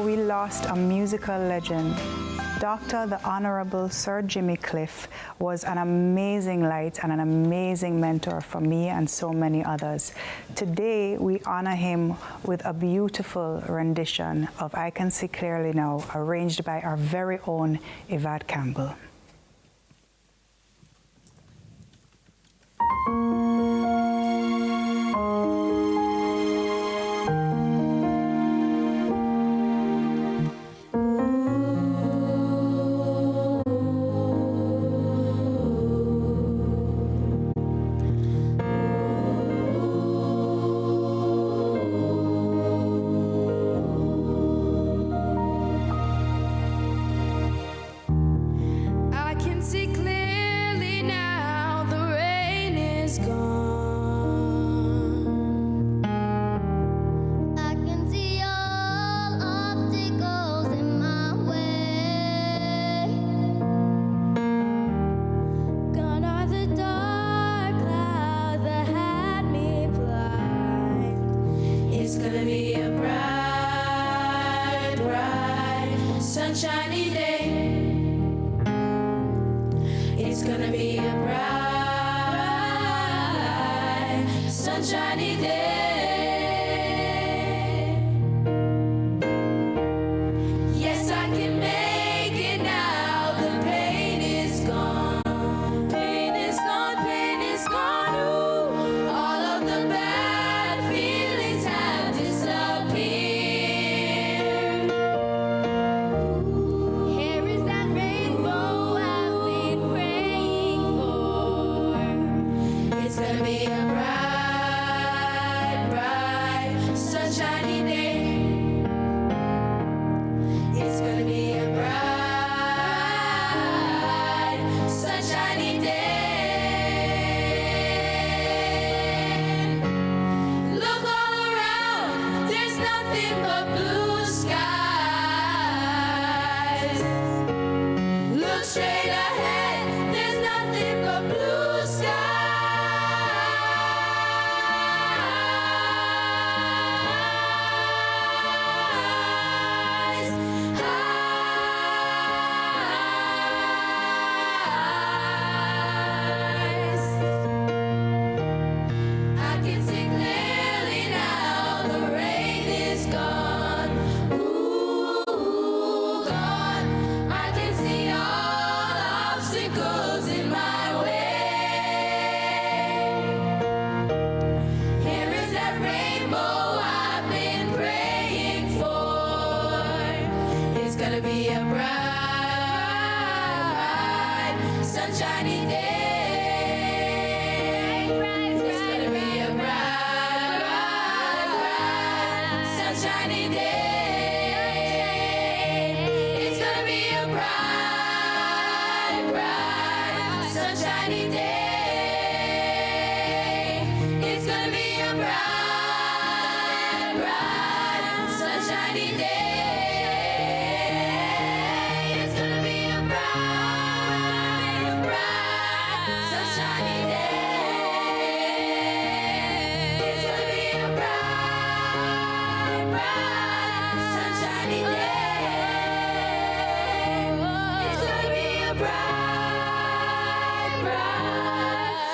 we lost a musical legend. Dr. the Honorable Sir Jimmy Cliff was an amazing light and an amazing mentor for me and so many others. Today, we honor him with a beautiful rendition of I Can See Clearly Now, arranged by our very own Evad Campbell. Sunshiny day. It's gonna be a bright, sunshiny day. Yes, I can make it now. The pain is gone. Pain is gone, pain is gone. Ooh, all of the bad feelings have disappeared. It's gonna be a bright, bright, sunshiny day. It's gonna be a bright, sunshiny day. Look all around, there's nothing but blue skies. Look straight ahead, there's nothing but blue skies. Be a bright, sunshiny day. It's gonna be a bright, bright, sunshiny day. It's gonna be a bright, bright, sunshiny day. It's gonna be a bright, bright, sunshiny day.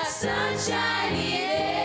Sunshiny day.